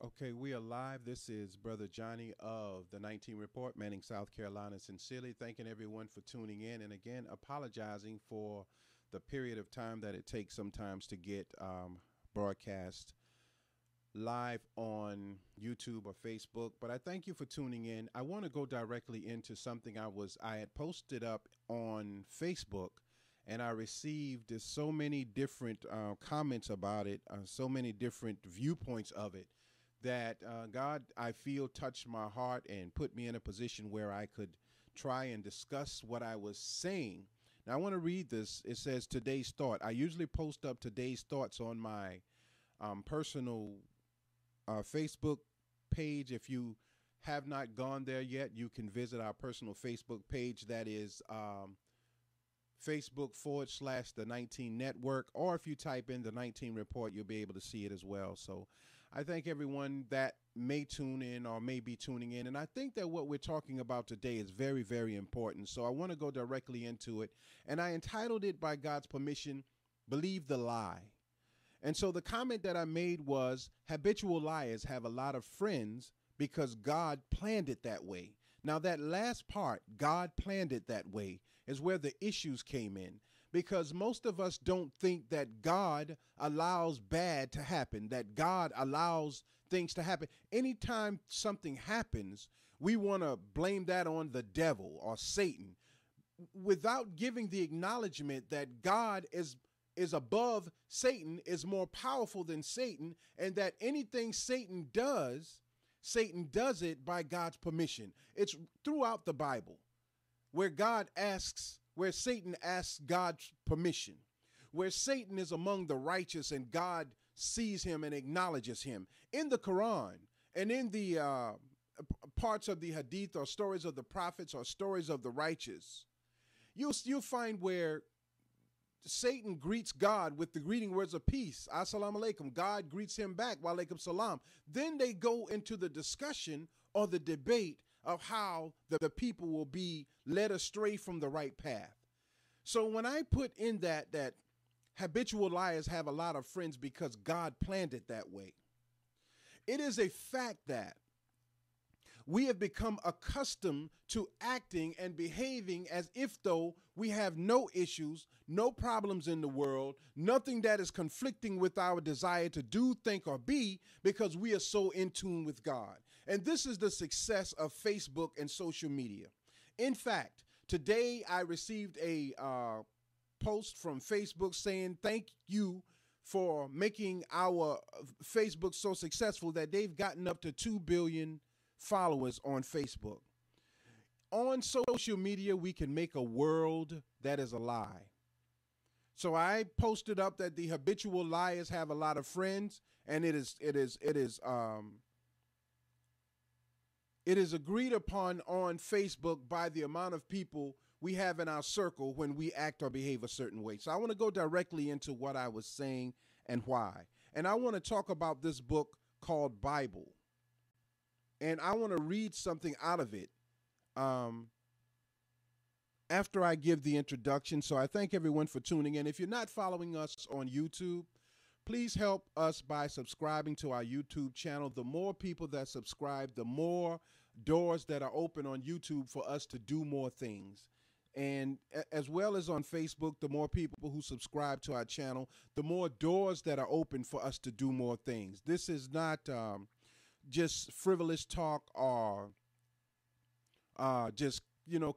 Okay, we are live. This is Brother Johnny of the 19 Report, Manning, South Carolina. Sincerely thanking everyone for tuning in, and again, apologizing for the period of time that it takes sometimes to get broadcast live on YouTube or Facebook. But I thank you for tuning in. I want to go directly into something I had posted up on Facebook, and I received so many different comments about it, so many different viewpoints of it, that God, I feel, touched my heart and put me in a position where I could try and discuss what I was saying. Now, I want to read this. It says, today's thought. I usually post up today's thoughts on my personal Facebook page. If you have not gone there yet, you can visit our personal Facebook page. That is Facebook / the 19 Network, or if you type in the 19 Report, you'll be able to see it as well. So I thank everyone that may tune in or may be tuning in. And I think that what we're talking about today is very, very important. So I want to go directly into it. And I entitled it, by God's permission, Believe the Lie. And so the comment that I made was, habitual liars have a lot of friends because God planned it that way. Now, that last part, God planned it that way, is where the issues came in, because most of us don't think that God allows bad to happen, that God allows things to happen. Anytime something happens, we want to blame that on the devil or Satan, without giving the acknowledgement that God is above Satan, is more powerful than Satan, and that anything Satan does it by God's permission. It's throughout the Bible where Satan asks God's permission, where Satan is among the righteous and God sees him and acknowledges him. In the Quran and in the parts of the Hadith or stories of the prophets or stories of the righteous, you'll find where Satan greets God with the greeting words of peace. Assalamu alaikum. God greets him back. Wa alaikum salam. Then they go into the discussion or the debate of how the people will be led astray from the right path. So when I put in that habitual liars have a lot of friends because God planned it that way, it is a fact that we have become accustomed to acting and behaving as if though we have no issues, no problems in the world, nothing that is conflicting with our desire to do, think, or be, because we are so in tune with God. And this is the success of Facebook and social media. In fact, today I received a post from Facebook saying, thank you for making our Facebook so successful that they've gotten up to 2 billion followers on Facebook. On social media, we can make a world that is a lie. So I posted up that the habitual liars have a lot of friends, and it is agreed upon on Facebook by the amount of people we have in our circle when we act or behave a certain way. So I want to go directly into what I was saying and why. And I want to talk about this book called Bible. And I want to read something out of it after I give the introduction. So I thank everyone for tuning in. If you're not following us on YouTube, please help us by subscribing to our YouTube channel. The more people that subscribe, the more doors that are open on YouTube for us to do more things. And as well as on Facebook, the more people who subscribe to our channel, the more doors that are open for us to do more things. This is not just frivolous talk or just,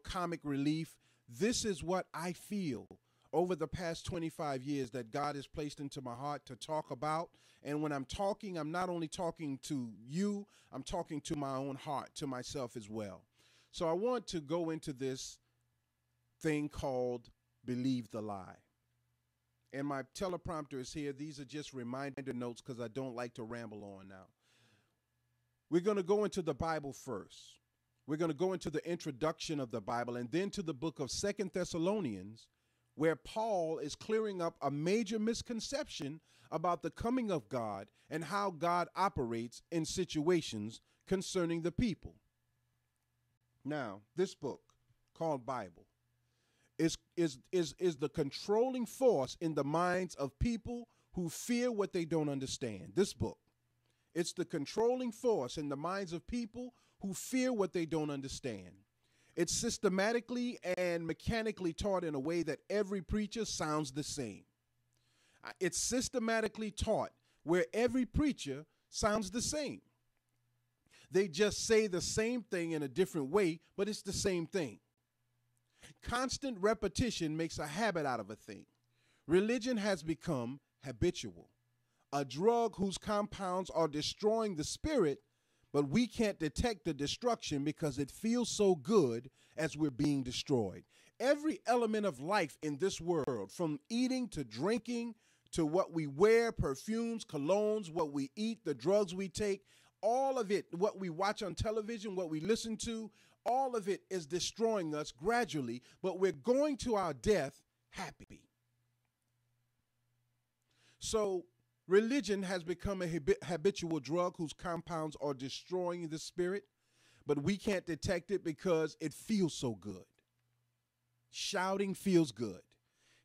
comic relief. This is what I feel over the past 25 years that God has placed into my heart to talk about. And when I'm talking, I'm not only talking to you, I'm talking to my own heart, to myself as well. So I want to go into this thing called Believe the Lie. And my teleprompter is here. These are just reminder notes because I don't like to ramble on now. We're going to go into the Bible first. We're going to go into the introduction of the Bible and then to the book of 2 Thessalonians, where Paul is clearing up a major misconception about the coming of God and how God operates in situations concerning the people. Now, this book called Bible is the controlling force in the minds of people who fear what they don't understand. This book It's the controlling force in the minds of people who fear what they don't understand. It's systematically and mechanically taught in a way that every preacher sounds the same. It's systematically taught where every preacher sounds the same. They just say the same thing in a different way, but it's the same thing. Constant repetition makes a habit out of a thing. Religion has become habitual, a drug whose compounds are destroying the spirit, but we can't detect the destruction because it feels so good as we're being destroyed. Every element of life in this world, from eating to drinking to what we wear, perfumes, colognes, what we eat, the drugs we take, all of it, what we watch on television, what we listen to, all of it is destroying us gradually, but we're going to our death happy. So religion has become a habitual drug whose compounds are destroying the spirit, but we can't detect it because it feels so good. Shouting feels good.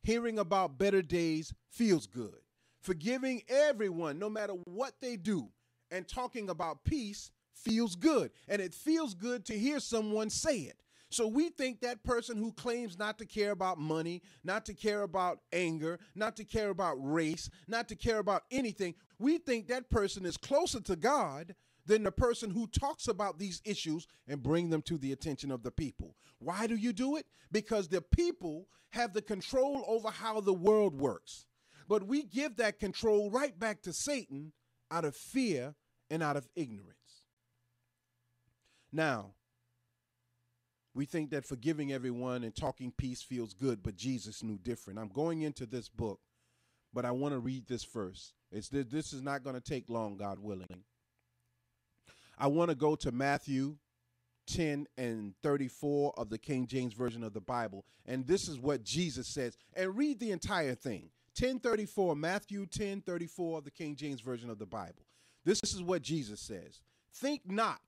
Hearing about better days feels good. Forgiving everyone, no matter what they do, and talking about peace feels good. And it feels good to hear someone say it. So we think that person who claims not to care about money, not to care about anger, not to care about race, not to care about anything, we think that person is closer to God than the person who talks about these issues and bring them to the attention of the people. Why do you do it? Because the people have the control over how the world works. But we give that control right back to Satan out of fear and out of ignorance. Now, we think that forgiving everyone and talking peace feels good, but Jesus knew different. I'm going into this book, but I want to read this first. This is not going to take long, God willing. I want to go to Matthew 10 and 34 of the King James Version of the Bible, and this is what Jesus says. And read the entire thing. 10:34, Matthew 10:34 of the King James Version of the Bible. This is what Jesus says. Think not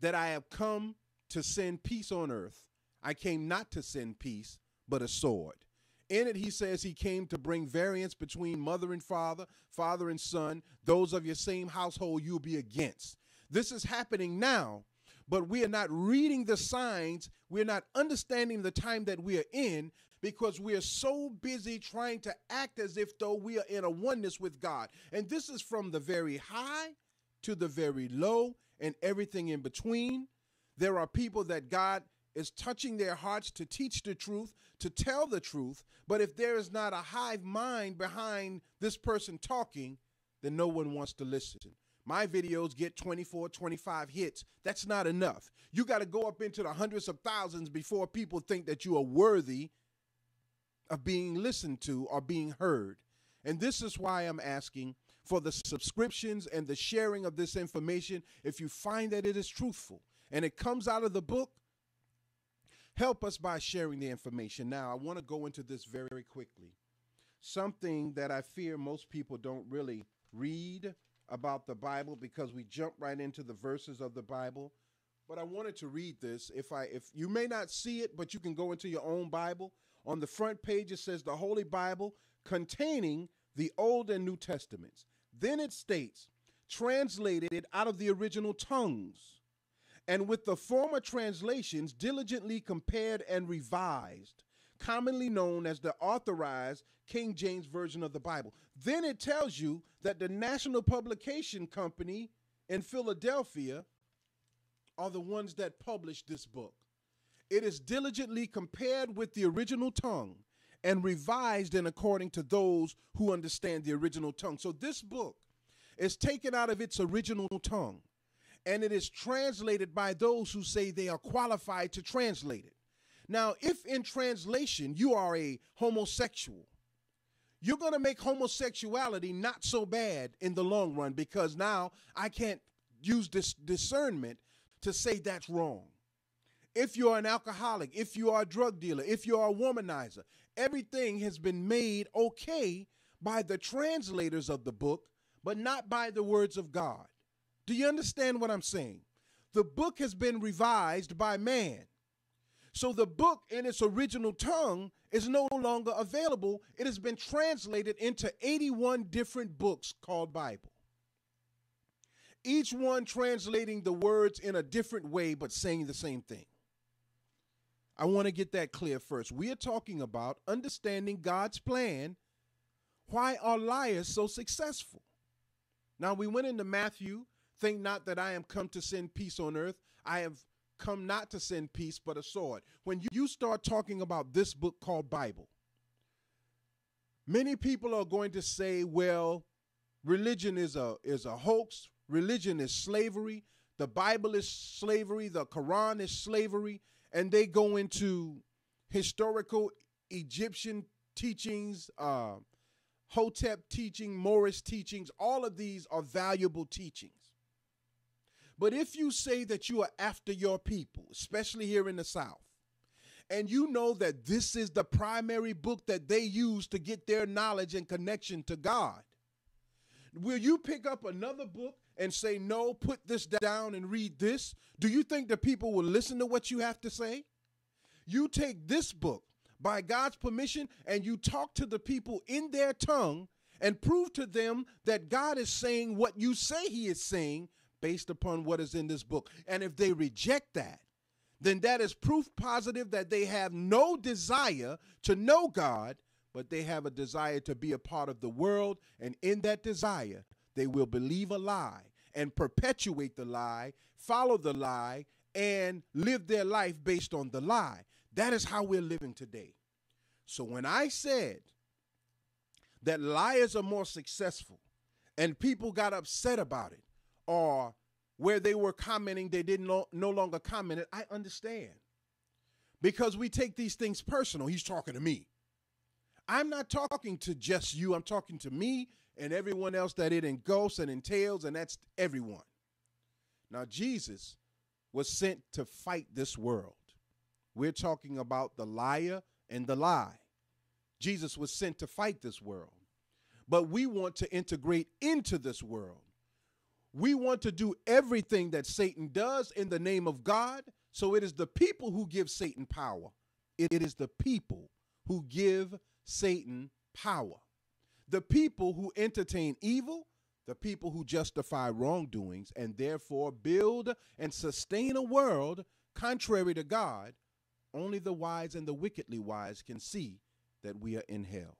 that I have come to send peace on earth. I came not to send peace, but a sword. In it, he says he came to bring variance between mother and father, father and son. Those of your same household you'll be against. This is happening now, but we are not reading the signs. We're not understanding the time that we are in because we are so busy trying to act as if though we are in a oneness with God. And this is from the very high to the very low and everything in between. There are people that God is touching their hearts to teach the truth, to tell the truth. But if there is not a hive mind behind this person talking, then no one wants to listen. My videos get 24, 25 hits. That's not enough. You got to go up into the hundreds of thousands before people think that you are worthy of being listened to or being heard. And this is why I'm asking for the subscriptions and the sharing of this information. If you find that it is truthful and it comes out of the book, help us by sharing the information. Now, I want to go into this very quickly. Something that I fear most people don't really read about the Bible because we jump right into the verses of the Bible. But I wanted to read this. If you may not see it, but you can go into your own Bible. On the front page, it says the Holy Bible containing the Old and New Testaments. Then it states, translated out of the original tongues, and with the former translations diligently compared and revised, commonly known as the Authorized King James Version of the Bible. Then it tells you that the National Publication Company in Philadelphia are the ones that published this book. It is diligently compared with the original tongue and revised in according to those who understand the original tongue. So this book is taken out of its original tongue, and it is translated by those who say they are qualified to translate it. Now, if in translation you are a homosexual, you're going to make homosexuality not so bad in the long run, because now I can't use this discernment to say that's wrong. If you're an alcoholic, if you are a drug dealer, if you are a womanizer, everything has been made okay by the translators of the book, but not by the words of God. Do you understand what I'm saying? The book has been revised by man. So the book in its original tongue is no longer available. It has been translated into 81 different books called Bible. each one translating the words in a different way but saying the same thing. I want to get that clear first. We are talking about understanding God's plan. Why are liars so successful? Now, we went into Matthew. Think not that I am come to send peace on earth. I have come not to send peace, but a sword. When you start talking about this book called Bible, many people are going to say, well, religion is a hoax. Religion is slavery. The Bible is slavery. The Quran is slavery. And they go into historical Egyptian teachings, Hotep teaching, Moorish teachings. All of these are valuable teachings. But if you say that you are after your people, especially here in the South, and you know that this is the primary book that they use to get their knowledge and connection to God, will you pick up another book and say, no, put this down and read this? Do you think the people will listen to what you have to say? You take this book by God's permission and you talk to the people in their tongue and prove to them that God is saying what you say he is saying based upon what is in this book. And if they reject that, then that is proof positive that they have no desire to know God, but they have a desire to be a part of the world. And in that desire, they will believe a lie and perpetuate the lie, follow the lie, and live their life based on the lie. That is how we're living today. So when I said that liars are more successful and people got upset about it, or where they were commenting, they didn't no longer comment it, I understand. Because we take these things personal. He's talking to me. I'm not talking to just you. I'm talking to me and everyone else that it engulfs and entails, and that's everyone. Now, Jesus was sent to fight this world. We're talking about the liar and the lie. Jesus was sent to fight this world. But we want to integrate into this world. We want to do everything that Satan does in the name of God. So it is the people who give Satan power. It is the people who give Satan power. The people who entertain evil, the people who justify wrongdoings, and therefore build and sustain a world contrary to God. Only the wise and the wickedly wise can see that we are in hell.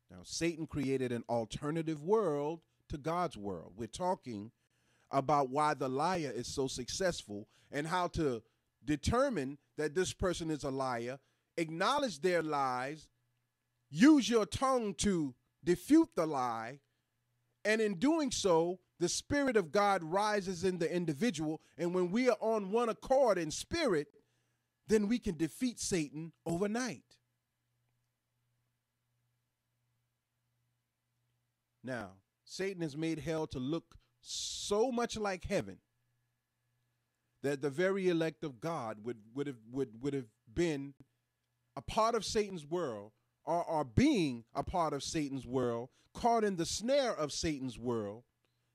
Now, Satan created an alternative world to God's world. We're talking about why the liar is so successful and how to determine that this person is a liar, acknowledge their lies, use your tongue to defute the lie, and in doing so, the Spirit of God rises in the individual, and when we are on one accord in spirit, then we can defeat Satan overnight. Now, Satan has made hell to look so much like heaven that the very elect of God would have been a part of Satan's world, or are being a part of Satan's world, caught in the snare of Satan's world,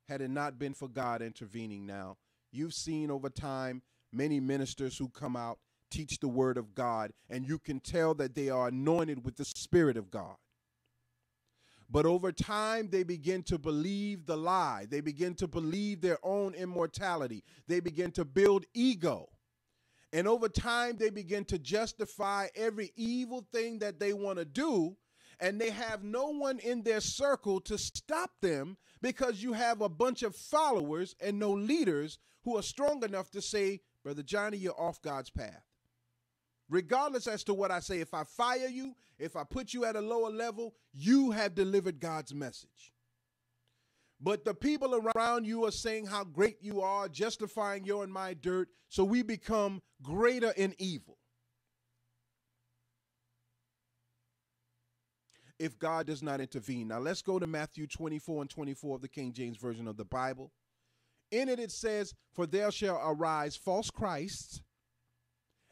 had it not been for God intervening. Now, you've seen over time many ministers who come out, teach the word of God, and you can tell that they are anointed with the Spirit of God. But over time, they begin to believe the lie. They begin to believe their own immortality. They begin to build ego. And over time, they begin to justify every evil thing that they want to do. And they have no one in their circle to stop them, because you have a bunch of followers and no leaders who are strong enough to say, Brother Johnny, you're off God's path. Regardless as to what I say, if I fire you, if I put you at a lower level, you have delivered God's message. But the people around you are saying how great you are, justifying your and my dirt, so we become greater in evil. If God does not intervene. Now let's go to Matthew 24 and 24 of the King James Version of the Bible. In it says, for there shall arise false Christs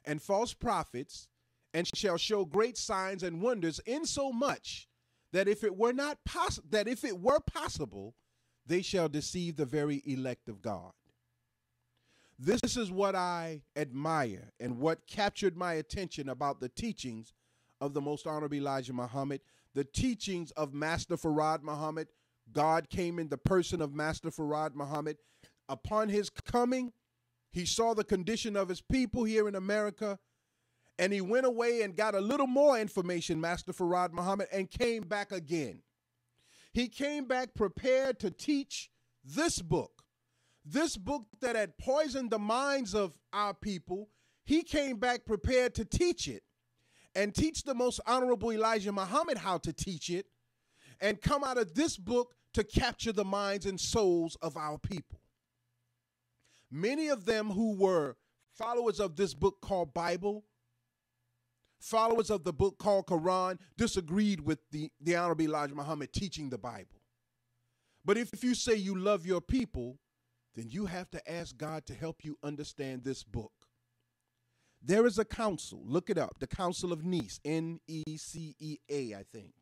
and false prophets, and shall show great signs and wonders, insomuch that if it were possible, they shall deceive the very elect of God. This is what I admire and what captured my attention about the teachings of the Most Honorable Elijah Muhammad, the teachings of Master Farad Muhammad, God came in the person of Master Farad Muhammad. Upon his coming, he saw the condition of his people here in America, and he went away and got a little more information, Master Farad Muhammad, and came back again. He came back prepared to teach this book that had poisoned the minds of our people. He came back prepared to teach it and teach the most honorable Elijah Muhammad how to teach it, and come out of this book to capture the minds and souls of our people. Many of them who were followers of this book called Bible, followers of the book called Quran, disagreed with the Honorable Elijah Muhammad teaching the Bible. But if you say you love your people, then you have to ask God to help you understand this book. There is a council, look it up, the Council of Nice, N-E-C-E-A, I think,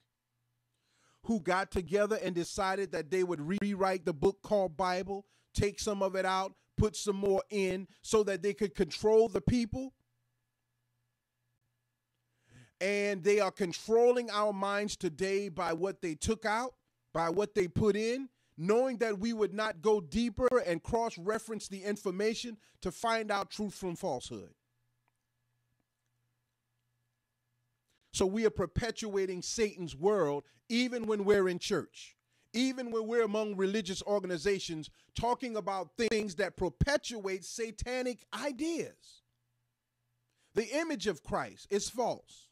who got together and decided that they would rewrite the book called Bible, take some of it out, put some more in so that they could control the people. And they are controlling our minds today by what they took out, by what they put in, knowing that we would not go deeper and cross-reference the information to find out truth from falsehood. So we are perpetuating Satan's world even when we're in church, even when we're among religious organizations talking about things that perpetuate satanic ideas. The image of Christ is false.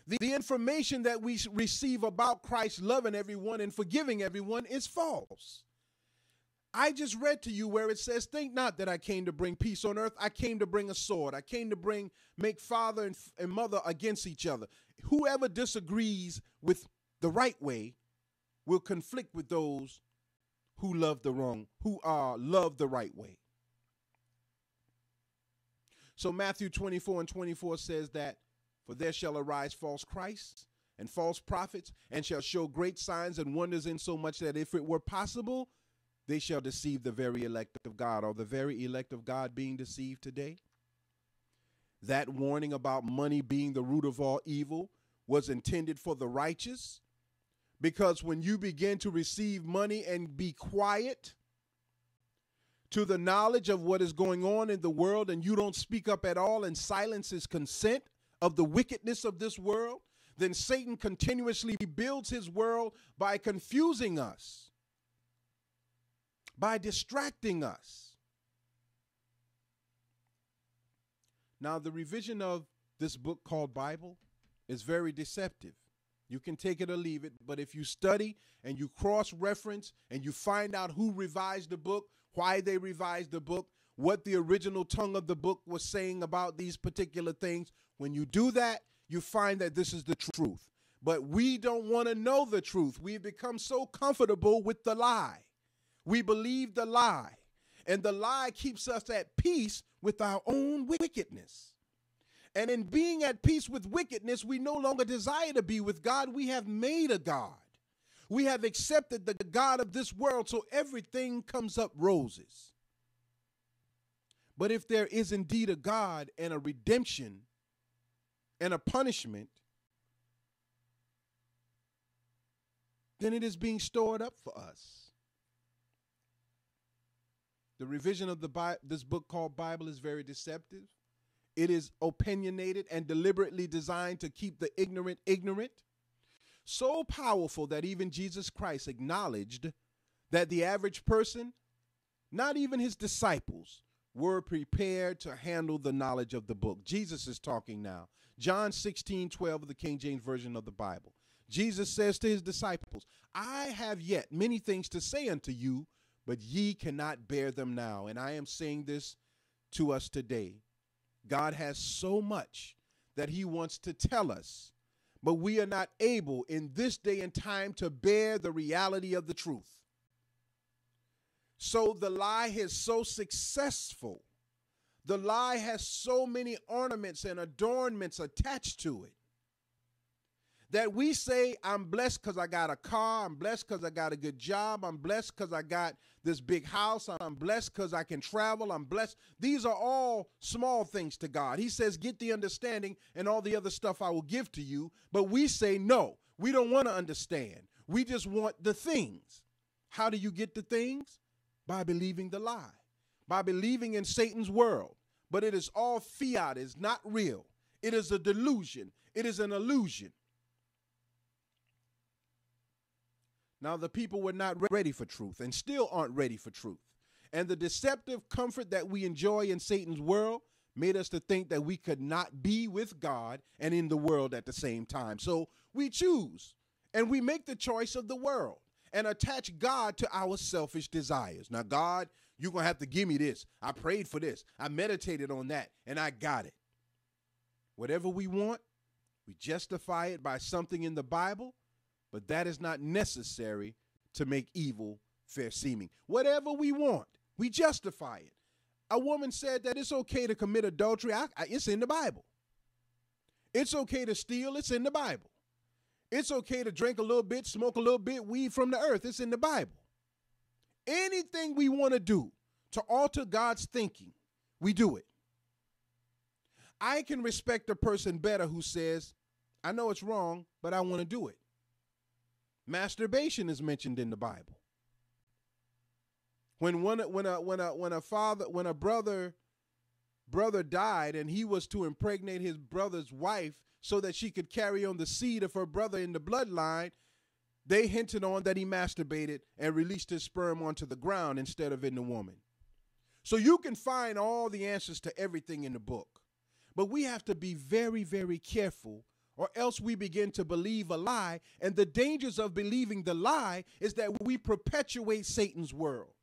The information that we receive about Christ loving everyone and forgiving everyone is false. I just read to you where it says, think not that I came to bring peace on earth. I came to bring a sword. I came to make father and mother against each other. Whoever disagrees with the right way will conflict with those who love the right way. So Matthew 24:24 says that, for there shall arise false Christs and false prophets, and shall show great signs and wonders, insomuch that if it were possible, they shall deceive the very elect of God. Are the very elect of God being deceived today? That warning about money being the root of all evil was intended for the righteous, because when you begin to receive money and be quiet to the knowledge of what is going on in the world, and you don't speak up at all, and silence is consent of the wickedness of this world, then Satan continuously builds his world by confusing us, by distracting us. Now, the revision of this book called Bible is very deceptive. You can take it or leave it, but if you study and you cross-reference and you find out who revised the book, why they revised the book, what the original tongue of the book was saying about these particular things, when you do that, you find that this is the truth. But we don't want to know the truth. We've become so comfortable with the lie. We believe the lie, and the lie keeps us at peace with our own wickedness. And in being at peace with wickedness, we no longer desire to be with God. We have made a God. We have accepted the God of this world, so everything comes up roses. But if there is indeed a God and a redemption and a punishment, then it is being stored up for us. The revision of this book called Bible is very deceptive. It is opinionated and deliberately designed to keep the ignorant ignorant. So powerful that even Jesus Christ acknowledged that the average person, not even his disciples, were prepared to handle the knowledge of the book. Jesus is talking now. John 16:12 of the King James Version of the Bible. Jesus says to his disciples, I have yet many things to say unto you, but ye cannot bear them now. And I am saying this to us today. God has so much that he wants to tell us, but we are not able in this day and time to bear the reality of the truth. So the lie is so successful. The lie has so many ornaments and adornments attached to it that we say, I'm blessed because I got a car. I'm blessed because I got a good job. I'm blessed because I got this big house. I'm blessed because I can travel. I'm blessed. These are all small things to God. He says, get the understanding and all the other stuff I will give to you. But we say, no, we don't want to understand. We just want the things. How do you get the things? By believing the lie, by believing in Satan's world. But it is all fiat, it's not real. It is a delusion. It is an illusion. Now, the people were not ready for truth and still aren't ready for truth. And the deceptive comfort that we enjoy in Satan's world made us to think that we could not be with God and in the world at the same time. So we choose and we make the choice of the world and attach God to our selfish desires. Now, God, you're going to have to give me this. I prayed for this. I meditated on that, and I got it. Whatever we want, we justify it by something in the Bible, but that is not necessary to make evil fair seeming. Whatever we want, we justify it. A woman said that it's okay to commit adultery. It's in the Bible. It's okay to steal. It's in the Bible. It's okay to drink a little bit, smoke a little bit, weed from the earth. It's in the Bible. Anything we want to do to alter God's thinking, we do it. I can respect a person better who says, I know it's wrong, but I want to do it. Masturbation is mentioned in the Bible. When a brother died and he was to impregnate his brother's wife so that she could carry on the seed of her brother in the bloodline, they hinted on that he masturbated and released his sperm onto the ground instead of in the woman. So you can find all the answers to everything in the book. But we have to be very, very careful, or else we begin to believe a lie. And the dangers of believing the lie is that we perpetuate Satan's world.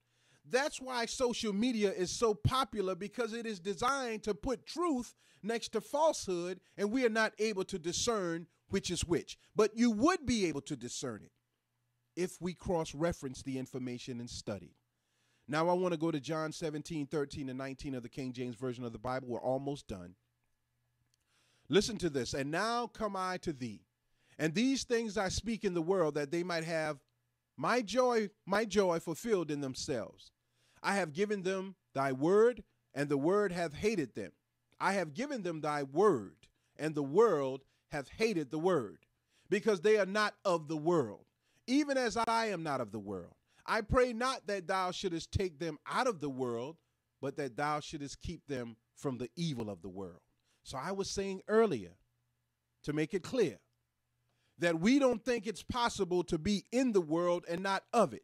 That's why social media is so popular, because it is designed to put truth next to falsehood, and we are not able to discern which is which. But you would be able to discern it if we cross-reference the information and study. Now I want to go to John 17, 13, and 19 of the King James Version of the Bible. We're almost done. Listen to this. And now come I to thee, and these things I speak in the world, that they might have my joy fulfilled in themselves. I have given them thy word, and the word hath hated them. I have given them thy word, and the world hath hated the word, because they are not of the world, even as I am not of the world. I pray not that thou shouldest take them out of the world, but that thou shouldest keep them from the evil of the world. So I was saying earlier, to make it clear, that we don't think it's possible to be in the world and not of it.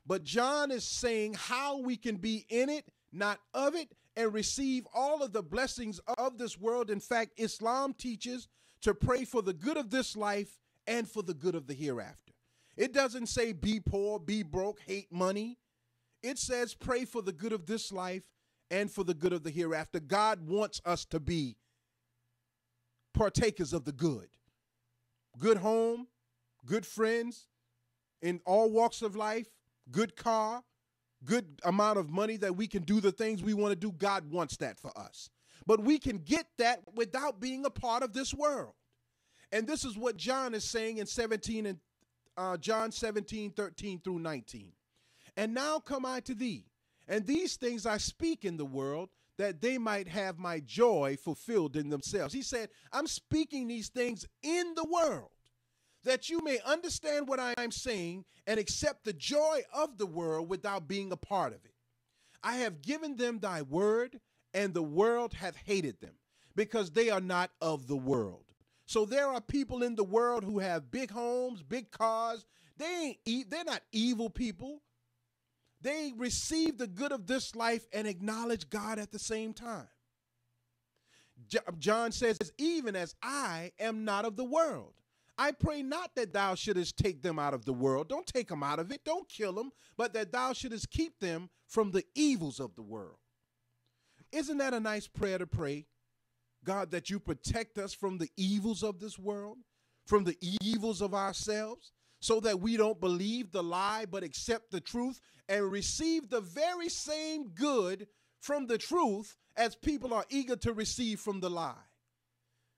But John is saying how we can be in it, not of it, and receive all of the blessings of this world. In fact, Islam teaches to pray for the good of this life and for the good of the hereafter. It doesn't say be poor, be broke, hate money. It says pray for the good of this life and for the good of the hereafter. God wants us to be partakers of the good. Good home, good friends in all walks of life, good car, good amount of money that we can do the things we want to do. God wants that for us. But we can get that without being a part of this world. And this is what John is saying in John 17, 13 through 19. And now come I to thee, and these things I speak in the world, that they might have my joy fulfilled in themselves. He said, I'm speaking these things in the world, that you may understand what I am saying and accept the joy of the world without being a part of it. I have given them thy word, and the world hath hated them, because they are not of the world. So there are people in the world who have big homes, big cars. They're not evil people. They receive the good of this life and acknowledge God at the same time. John says, even as I am not of the world. I pray not that thou shouldest take them out of the world. Don't take them out of it. Don't kill them, but that thou shouldest keep them from the evils of the world. Isn't that a nice prayer to pray? God, that you protect us from the evils of this world, from the evils of ourselves, so that we don't believe the lie, but accept the truth and receive the very same good from the truth as people are eager to receive from the lie.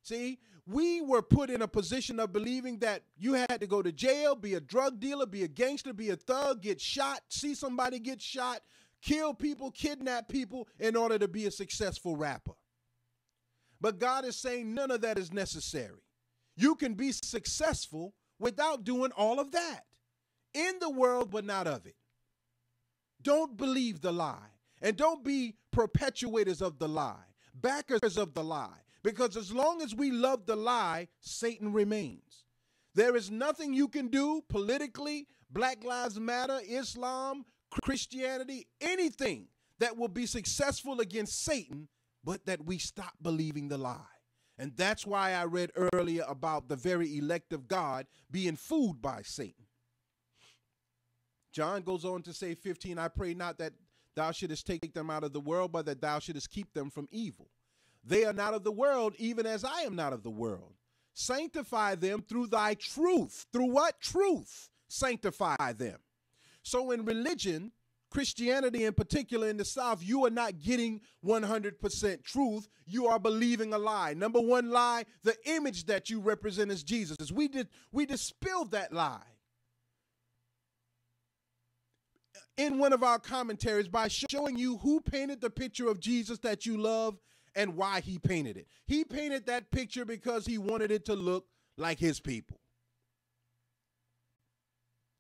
See, we were put in a position of believing that you had to go to jail, be a drug dealer, be a gangster, be a thug, get shot, see somebody get shot, kill people, kidnap people in order to be a successful rapper. But God is saying none of that is necessary. You can be successful without doing all of that. In the world, but not of it. Don't believe the lie. And don't be perpetuators of the lie, backers of the lie. Because as long as we love the lie, Satan remains. There is nothing you can do politically, Black Lives Matter, Islam, Christianity, anything that will be successful against Satan, but that we stop believing the lie. And that's why I read earlier about the very elect of God being fooled by Satan. John goes on to say, 15, I pray not that thou shouldest take them out of the world, but that thou shouldest keep them from evil. They are not of the world, even as I am not of the world. Sanctify them through thy truth. Through what? Truth. Sanctify them. So in religion, Christianity in particular in the South, you are not getting 100% truth. You are believing a lie. Number one lie, the image that you represent as Jesus. We dispelled that lie in one of our commentaries by showing you who painted the picture of Jesus that you love and why he painted it. He painted that picture because he wanted it to look like his people.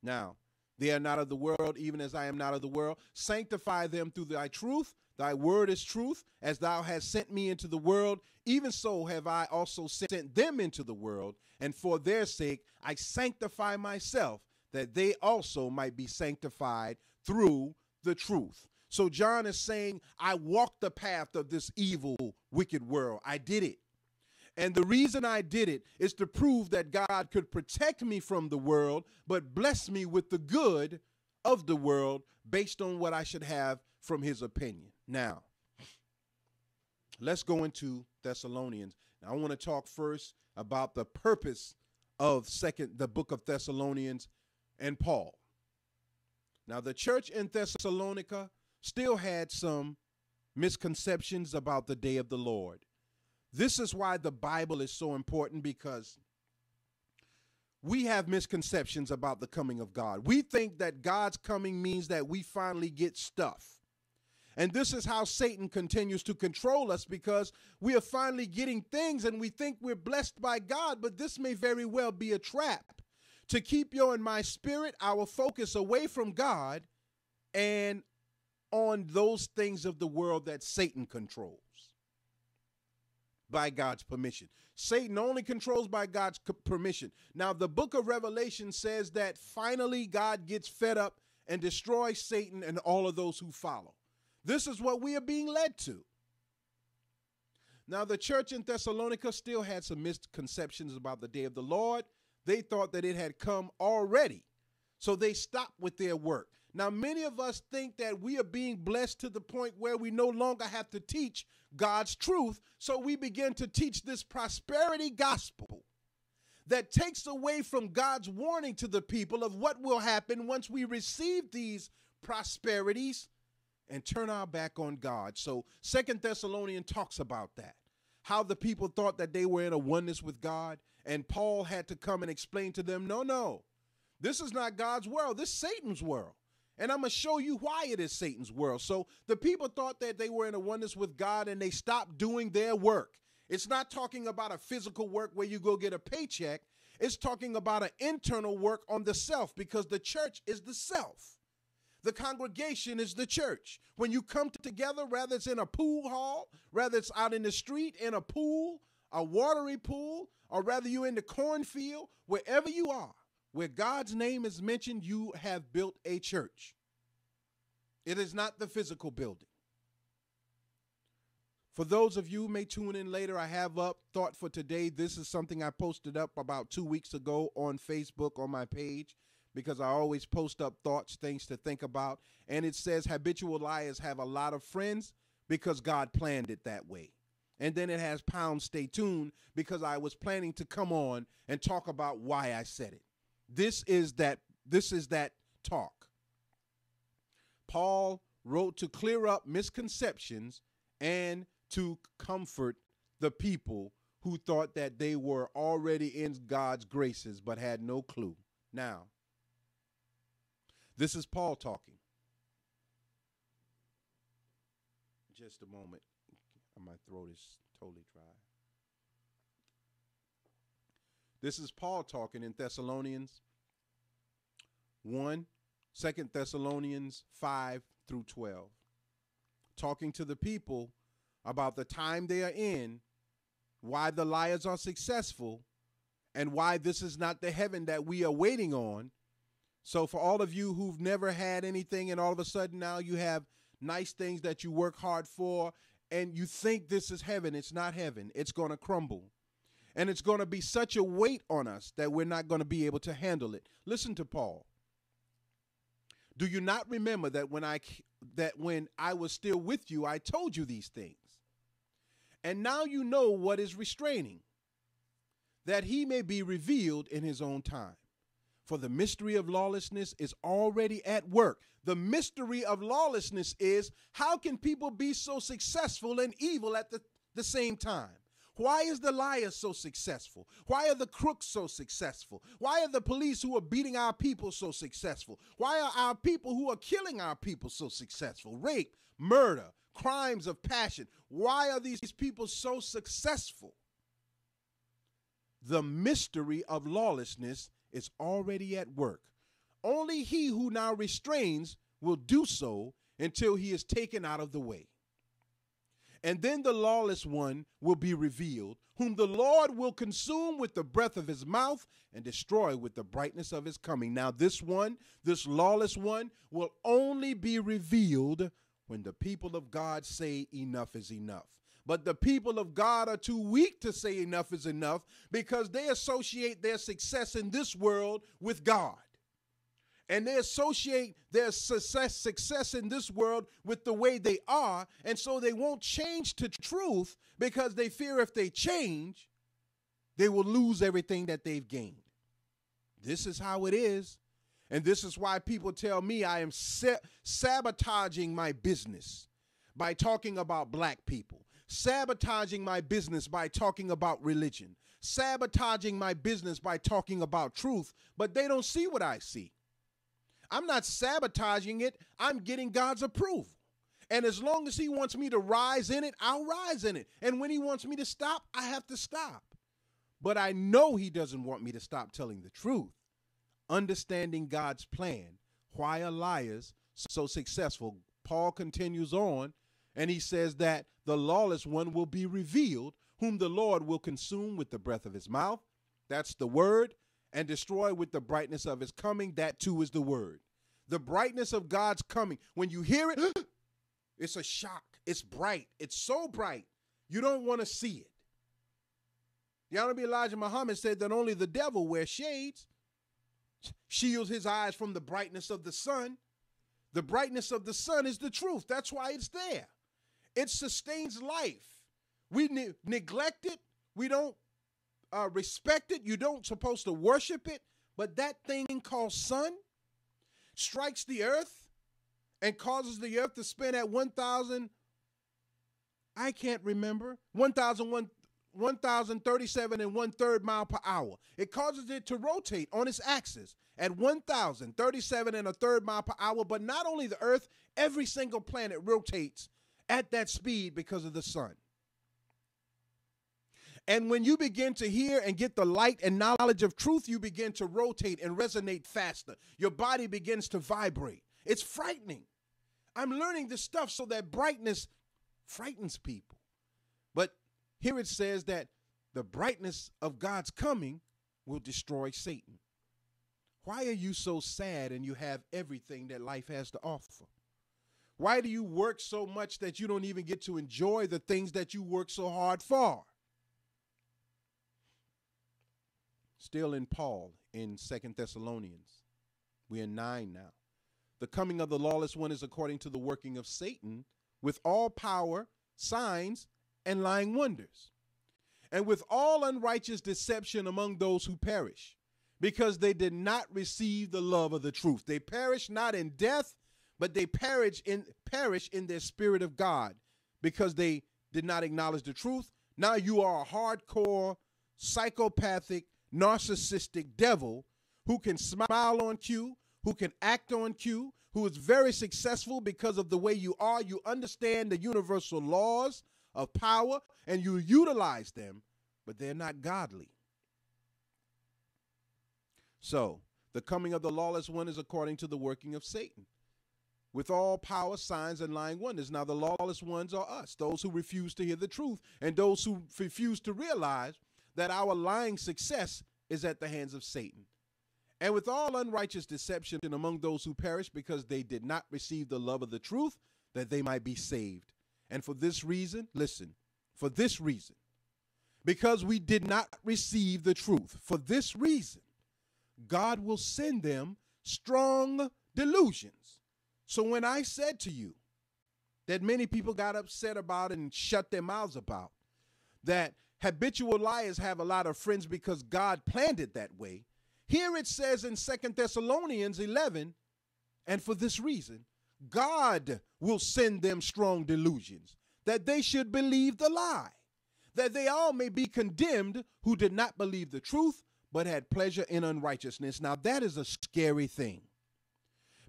Now, they are not of the world, even as I am not of the world. Sanctify them through thy truth. Thy word is truth. As thou hast sent me into the world, even so have I also sent them into the world. And for their sake, I sanctify myself, that they also might be sanctified through the truth. So John is saying, I walked the path of this evil, wicked world. I did it. And the reason I did it is to prove that God could protect me from the world, but bless me with the good of the world based on what I should have from his opinion. Now, let's go into Thessalonians. Now, I want to talk first about the purpose of the book of Thessalonians and Paul. Now, the church in Thessalonica still had some misconceptions about the day of the Lord. This is why the Bible is so important, because we have misconceptions about the coming of God. We think that God's coming means that we finally get stuff. And this is how Satan continues to control us, because we are finally getting things and we think we're blessed by God, but this may very well be a trap to keep your and my spirit, our focus away from God and on those things of the world that Satan controls by God's permission. Satan only controls by God's permission. Now, the book of Revelation says that finally God gets fed up and destroys Satan and all of those who follow. This is what we are being led to. Now, the church in Thessalonica still had some misconceptions about the day of the Lord. They thought that it had come already, so they stopped with their work. Now, many of us think that we are being blessed to the point where we no longer have to teach God's truth, so we begin to teach this prosperity gospel that takes away from God's warning to the people of what will happen once we receive these prosperities and turn our back on God. So 2 Thessalonians talks about that, how the people thought that they were in a oneness with God, and Paul had to come and explain to them, no, this is not God's world, this is Satan's world. And I'm going to show you why it is Satan's world. So the people thought that they were in a oneness with God and they stopped doing their work. It's not talking about a physical work where you go get a paycheck. It's talking about an internal work on the self, because the church is the self. The congregation is the church. When you come together, whether it's in a pool hall, whether it's out in the street, in a pool, a watery pool, or whether you're in the cornfield, wherever you are, where God's name is mentioned, you have built a church. It is not the physical building. For those of you who may tune in later, I have up Thought for Today. This is something I posted up about 2 weeks ago on Facebook on my page, because I always post up thoughts, things to think about. And it says habitual liars have a lot of friends because God planned it that way. And then it has pound stay tuned, because I was planning to come on and talk about why I said it. This is that talk. Paul wrote to clear up misconceptions and to comfort the people who thought that they were already in God's graces but had no clue. Now, this is Paul talking. Just a moment. My throat is totally dry. This is Paul talking in Thessalonians 1, 2 Thessalonians 5 through 12, talking to the people about the time they are in, why the liars are successful, and why this is not the heaven that we are waiting on. So for all of you who've never had anything and all of a sudden now you have nice things that you work hard for and you think this is heaven, it's not heaven. It's going to crumble. And it's going to be such a weight on us that we're not going to be able to handle it. Listen to Paul. Do you not remember that when I was still with you, I told you these things? And now you know what is restraining, that he may be revealed in his own time. For the mystery of lawlessness is already at work. The mystery of lawlessness is, how can people be so successful and evil at the same time? Why is the liar so successful? Why are the crooks so successful? Why are the police who are beating our people so successful? Why are our people who are killing our people so successful? Rape, murder, crimes of passion. Why are these people so successful? The mystery of lawlessness is already at work. Only he who now restrains will do so until he is taken out of the way. And then the lawless one will be revealed, whom the Lord will consume with the breath of his mouth and destroy with the brightness of his coming. Now this lawless one, will only be revealed when the people of God say enough is enough. But the people of God are too weak to say enough is enough because they associate their success in this world with God. And they associate their success in this world with the way they are. And so they won't change to truth because they fear if they change, they will lose everything that they've gained. This is how it is. And this is why people tell me I am sabotaging my business by talking about black people, sabotaging my business by talking about religion, sabotaging my business by talking about truth, but they don't see what I see. I'm not sabotaging it. I'm getting God's approval. And as long as he wants me to rise in it, I'll rise in it. And when he wants me to stop, I have to stop. But I know he doesn't want me to stop telling the truth. Understanding God's plan. Why are liars so successful? Paul continues on, and he says that the lawless one will be revealed, whom the Lord will consume with the breath of his mouth. That's the word. And destroy with the brightness of his coming. That too is the word. The brightness of God's coming. When you hear it, it's a shock. It's bright. It's so bright, you don't want to see it. The Honorable Elijah Muhammad said that only the devil wears shades, shields his eyes from the brightness of the sun. The brightness of the sun is the truth. That's why it's there. It sustains life. We neglect it. We don't respect it. You don't supposed to worship it, but that thing called sun strikes the earth and causes the earth to spin at 1,000, I can't remember, 1,037 and 1/3 mile per hour. It causes it to rotate on its axis at 1,037 and 1/3 mile per hour. But not only the earth, every single planet rotates at that speed because of the sun. And when you begin to hear and get the light and knowledge of truth, you begin to rotate and resonate faster. Your body begins to vibrate. It's frightening. I'm learning this stuff so that brightness frightens people. But here it says that the brightness of God's coming will destroy Satan. Why are you so sad and you have everything that life has to offer? Why do you work so much that you don't even get to enjoy the things that you work so hard for? Still in Paul, in 2 Thessalonians, we're in 9 now. The coming of the lawless one is according to the working of Satan with all power, signs, and lying wonders, and with all unrighteous deception among those who perish, because they did not receive the love of the truth. They perish not in death, but they perish in their spirit of God, because they did not acknowledge the truth. Now you are a hardcore, psychopathic, narcissistic devil who can smile on cue, who can act on cue, who is very successful because of the way you are. You understand the universal laws of power and you utilize them, but they're not godly. So, the coming of the lawless one is according to the working of Satan, with all power, signs, and lying wonders. Now, the lawless ones are us, those who refuse to hear the truth, and those who refuse to realize that our lying success is at the hands of Satan. And with all unrighteous deception among those who perish, because they did not receive the love of the truth, that they might be saved. And for this reason, listen, for this reason, because we did not receive the truth, for this reason, God will send them strong delusions. So when I said to you that many people got upset about and shut their mouths about, that habitual liars have a lot of friends because God planned it that way, here it says in 2 Thessalonians 11, and for this reason, God will send them strong delusions, that they should believe the lie, that they all may be condemned who did not believe the truth, but had pleasure in unrighteousness. Now, that is a scary thing,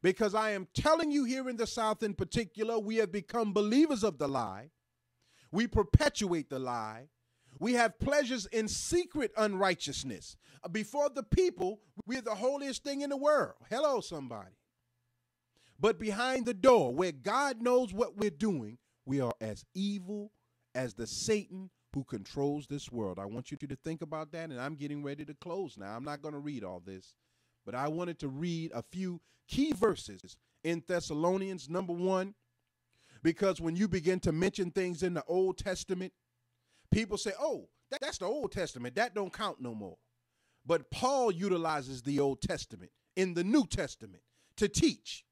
because I am telling you here in the South in particular, we have become believers of the lie. We perpetuate the lie. We have pleasures in secret unrighteousness. Before the people, we're the holiest thing in the world. Hello, somebody. But behind the door, where God knows what we're doing, we are as evil as the Satan who controls this world. I want you to think about that, and I'm getting ready to close now. I'm not going to read all this, but I wanted to read a few key verses in Thessalonians. Number one, because when you begin to mention things in the Old Testament, people say, oh, that's the Old Testament. That don't count no more. But Paul utilizes the Old Testament in the New Testament to teach.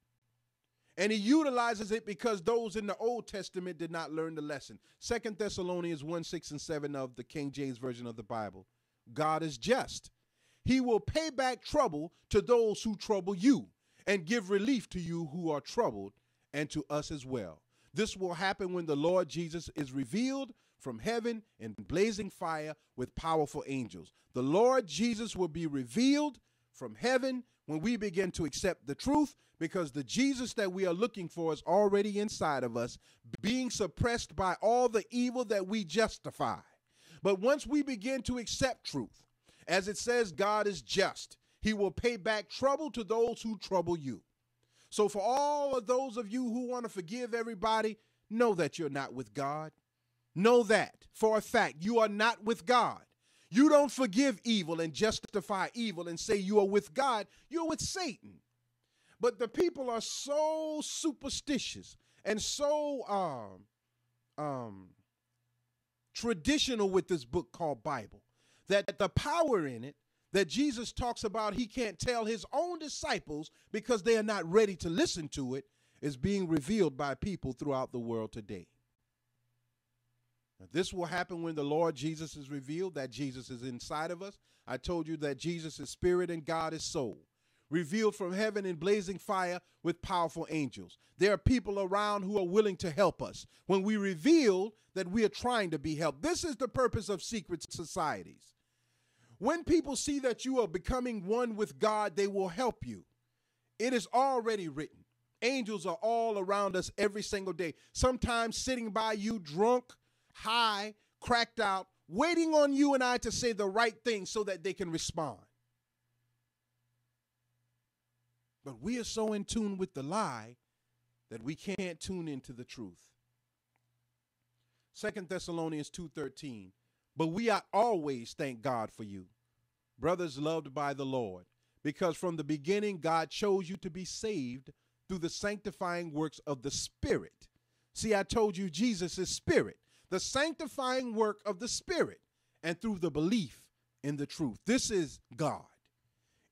And he utilizes it because those in the Old Testament did not learn the lesson. 2 Thessalonians 1, 6, and 7 of the King James Version of the Bible. God is just. He will pay back trouble to those who trouble you and give relief to you who are troubled, and to us as well. This will happen when the Lord Jesus is revealed from heaven in blazing fire with powerful angels. The Lord Jesus will be revealed from heaven when we begin to accept the truth, because the Jesus that we are looking for is already inside of us, being suppressed by all the evil that we justify. But once we begin to accept truth, as it says, God is just. He will pay back trouble to those who trouble you. So for all of those of you who want to forgive everybody, know that you're not with God. Know that for a fact you are not with God. You don't forgive evil and justify evil and say you are with God. You're with Satan. But the people are so superstitious and so traditional with this book called Bible, that the power in it that Jesus talks about he can't tell his own disciples because they are not ready to listen to it is being revealed by people throughout the world today. Now, this will happen when the Lord Jesus is revealed, that Jesus is inside of us. I told you that Jesus is spirit and God is soul, revealed from heaven in blazing fire with powerful angels. There are people around who are willing to help us when we reveal that we are trying to be helped. This is the purpose of secret societies. When people see that you are becoming one with God, they will help you. It is already written. Angels are all around us every single day, sometimes sitting by you drunk, high, cracked out, waiting on you and I to say the right thing so that they can respond. But we are so in tune with the lie that we can't tune into the truth. 2 Thessalonians 2:13, but we are always thank God for you, brothers loved by the Lord, because from the beginning God chose you to be saved through the sanctifying works of the Spirit. See, I told you Jesus is Spirit, the sanctifying work of the Spirit, and through the belief in the truth. This is God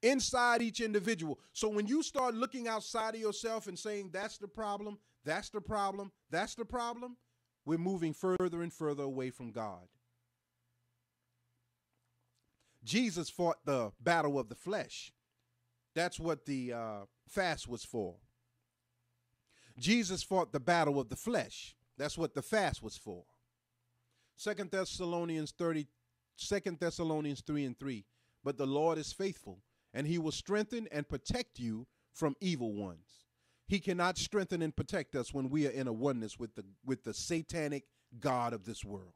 inside each individual. So when you start looking outside of yourself and saying that's the problem, that's the problem, that's the problem, we're moving further and further away from God. Jesus fought the battle of the flesh. That's what the fast was for. Jesus fought the battle of the flesh. That's what the fast was for. 2 Thessalonians 3 and 3. But the Lord is faithful, and he will strengthen and protect you from evil ones. He cannot strengthen and protect us when we are in a oneness with the satanic God of this world.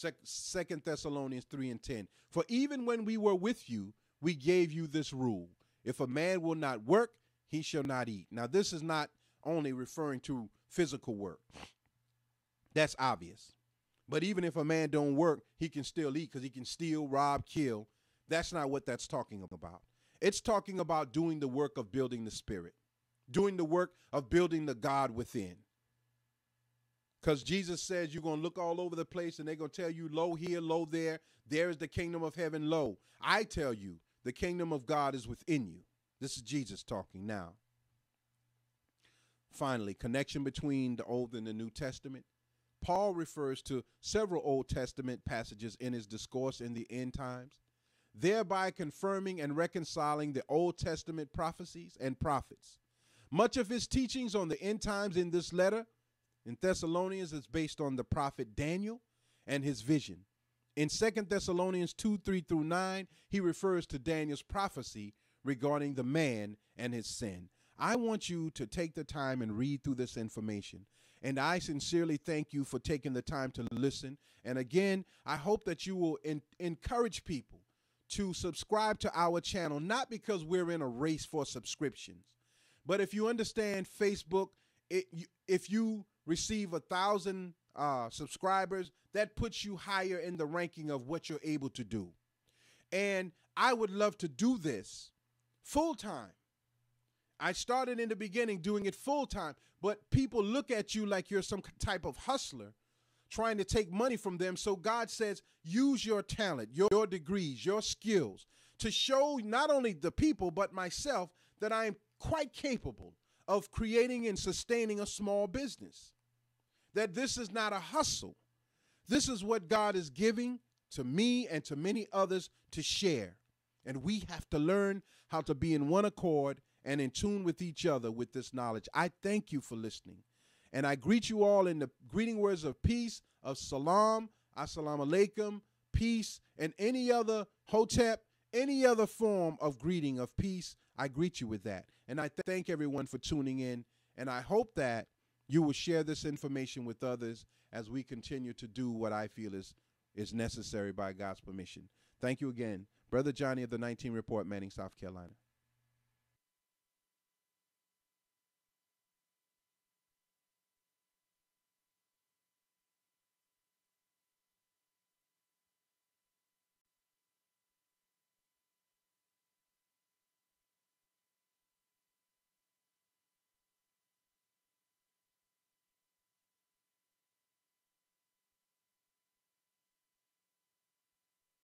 2 Thessalonians 3 and 10. For even when we were with you, we gave you this rule. If a man will not work, he shall not eat. Now, this is not only referring to physical work. That's obvious. But even if a man don't work, he can still eat because he can steal, rob, kill. That's not what that's talking about. It's talking about doing the work of building the spirit, doing the work of building the God within. Because Jesus says you're going to look all over the place and they're going to tell you, lo here, lo there. There is the kingdom of heaven, lo. I tell you, the kingdom of God is within you. This is Jesus talking now. Finally, connection between the Old and the New Testament. Paul refers to several Old Testament passages in his discourse in the end times, thereby confirming and reconciling the Old Testament prophecies and prophets. Much of his teachings on the end times in this letter in Thessalonians is based on the prophet Daniel and his vision. In 2 Thessalonians 2:3-9, he refers to Daniel's prophecy regarding the man and his sin. I want you to take the time and read through this information. And I sincerely thank you for taking the time to listen. And again, I hope that you will encourage people to subscribe to our channel, not because we're in a race for subscriptions, but if you understand Facebook, if you receive 1,000 subscribers, that puts you higher in the ranking of what you're able to do. And I would love to do this full time. I started in the beginning doing it full time, but people look at you like you're some type of hustler trying to take money from them. So God says, use your talent, your degrees, your skills to show not only the people, but myself that I am quite capable of creating and sustaining a small business. That this is not a hustle. This is what God is giving to me and to many others to share. And we have to learn how to be in one accord and in tune with each other with this knowledge. I thank you for listening. And I greet you all in the greeting words of peace, of salam, assalamu alaikum, peace, and any other hotep, any other form of greeting of peace. I greet you with that. And I thank everyone for tuning in. And I hope that you will share this information with others as we continue to do what I feel is necessary by God's permission. Thank you again. Brother Johnny of the 19 Report, Manning, South Carolina.